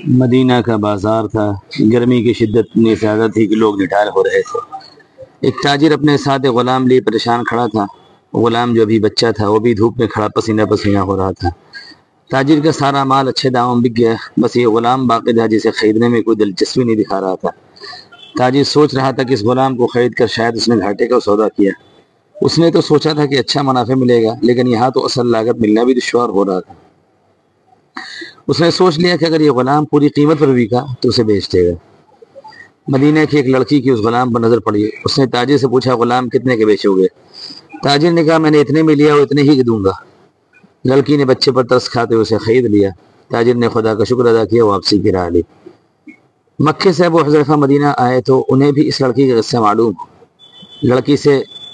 مدینہ کا بازار تھا، گرمی کی شدت اتنی زیادہ تھی کہ لوگ نڈال ہو رہے تھے۔ ایک تاجر اپنے ساتھ غلام لیے پریشان کھڑا تھا۔ غلام جو ابھی بچہ تھا وہ بھی دھوپ میں کھڑا پسینہ پسینہ ہو رہا تھا۔ تاجر کا سارا مال اچھے داموں میں بک گیا، بس یہ غلام باقی تھا جسے خریدنے میں کوئی دلچسپی نہیں دکھا رہا تھا۔ تاجر سوچ رہا تھا کہ اس غلام کو خرید کر شاید اس نے گھاٹے کا سودا کیا۔ اس نے تو سوچا تھا کہ اچھا منافع ملے گا، لیکن یہاں تو اصل لاگت ملنا بھی دشوار ہو رہا تھا۔ اس نے سوچ لیا کہ اگر یہ غلام پوری قیمت پر بکا تو اسے بیچ دے گا۔ مدینہ کی ایک لڑکی کی اس غلام پر نظر پڑی۔ اس نے تاجر سے پوچھا، غلام کتنے کے بیچو گے؟ تاجر نے کہا، میں نے اتنے میں لیا اور اتنے ہی کے دوں گا۔ لڑکی نے بچے پر ترس کھاتے ہوئے اسے خرید لیا۔ تاجر نے خدا کا شکر ادا کیا، واپسی کی راہ لی۔ مکے سے ابو حذیفہ مدینہ آئے تو انہیں بھی اس لڑکی کا قصہ معلوم۔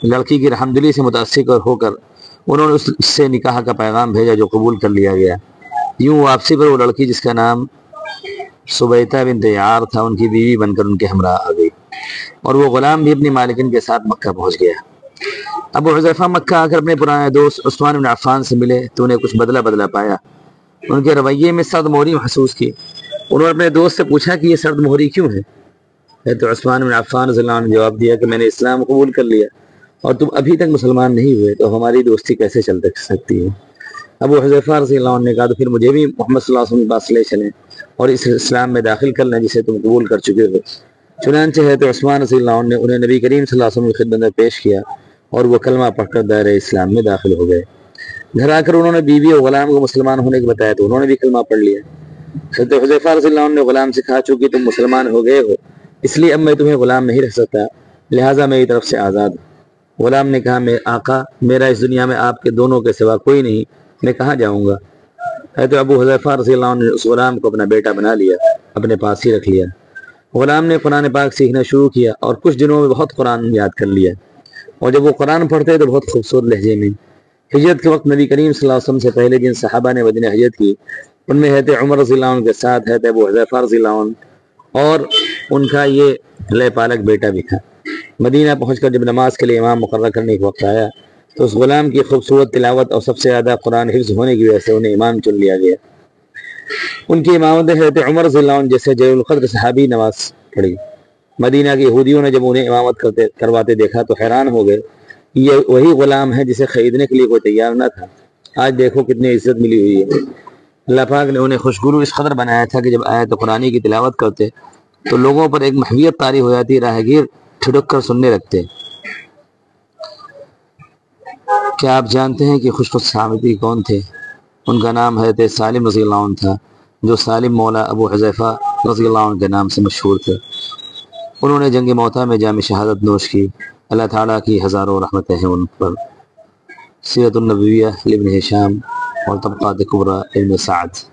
لڑکی کی رحمدلی سے متاثر ہو کر انہوں نے اس سے نکاح کا پیغام بھیجا جو قبول کر لیا گیا۔ یوں واپسی پر وہ لڑکی جس کا نام سبیتہ بنت یعار تھا ان کی بیوی بن کر ان کے ہمراہ آ گئی، اور وہ غلام بھی اپنی مالکن کے ساتھ مکہ پہنچ گیا۔ ابو حذیفہ مکہ آ کر اپنے پرانے دوست عثمان بن عفان سے ملے تو انہیں کچھ بدلہ پایا۔ ان کے رویے میں سرد مہری محسوس کی۔ انہوں نے اپنے دوست سے پوچھا کہ یہ سرد مہری کیوں ہے؟ تو عثمان بن عفان رضی اللہ عنہ نے جواب دیا کہ میں نے اسلام قبول کر لیا اور تم ابھی تک مسلمان نہیں ہوئے، تو ہماری دوستی کیسے چل سکتی ہے؟ ابو حذیفہ رضی اللہ عنہ نے کہا، تو پھر مجھے بھی محمد صلی اللہ علیہ وسلم کے پاس لے چلیں اور اس اسلام میں داخل کر لیں جسے تم قبول کر چکے ہو۔ چنانچہ ہے تو عثمان رضی اللہ عنہ نے انہیں نبی کریم صلی اللہ علیہ وسلم کی خدمت میں پیش کیا اور وہ کلمہ پڑھ کر دائرہ اسلام میں داخل ہو گئے۔ گھر آ کر انہوں نے بیوی اور غلام کو مسلمان ہونے کے بتایا تو انہوں نے بھی کلمہ پڑھ لیا۔ حضرت حذیفہ رضی اللہ عنہ نے غلام سے کہا، چونکہ تم مسلمان ہو گئے ہو اس لیے اب میں تمہیں غلام نہیں رکھ سکتا، لہٰذا میری طرف سے آزاد ہو۔ غلام نے کہا، میرے آقا، میرا اس دنیا میں آپ کے دونوں کے سوا کوئی نہیں، میں کہاں جاؤں گا؟ تو ابو حذیفہ رضی اللہ عنہ نے اس غلام کو اپنا بیٹا بنا لیا، اپنے پاس ہی رکھ لیا۔ غلام نے قرآن پاک سیکھنا شروع کیا اور کچھ دنوں میں بہت قرآن یاد کر لیا، اور جب وہ قرآن پڑھتے تو بہت خوبصورت لہجے میں۔ ہجرت کے وقت نبی کریم صلی اللہ علیہ وسلم سے پہلے جن صحابہ نے مدینہ ہجرت کی ان میں حضرت عمر رضی اللہ عنہ کے ساتھ حضرت ابو حذیفہ رضی اللہ عنہ اور ان کا یہ لے پالک بیٹا بھی تھا۔ مدینہ پہنچ کر جب نماز کے لیے امام مقرر کرنے کے وقت آیا تو اس غلام کی خوبصورت تلاوت اور سب سے زیادہ قرآن حفظ ہونے کی وجہ سے انہیں امام چن لیا گیا۔ ان کی امامت حضرت عمر رضی اللہ عنہ جیسے جلیل القدر صحابی نماز پڑھی۔ مدینہ کے یہودیوں نے جب انہیں امامت کرواتے دیکھا تو حیران ہو گئے، یہ وہی غلام ہے جسے خریدنے کے لیے کوئی تیار نہ تھا، آج دیکھو کتنی عزت ملی ہوئی ہے۔ اللہ پاک نے انہیں خوشگلو اس قدر بنایا تھا کہ جب آیت قرآنی کی تلاوت کرتے تو لوگوں پر ایک محویت طاری ہو جاتی، راہ گیر ٹھڑک کر سننے لگتے۔ کیا آپ جانتے ہیں کہ خوش صحابی کون تھے؟ ان کا نام حضرت سالم رضی اللہ عنہ تھا، جو سالم مولا ابو حذیفہ رضی اللہ عنہ کے نام سے مشہور تھے۔ انہوں نے جنگ موتا میں جام شہادت نوش کی۔ اللہ تعالیٰ کی ہزاروں رحمتیں ہیں ان پر۔ سیرت النبویہ لابن ہشام اور طبقات کبریٰ ابن سعد۔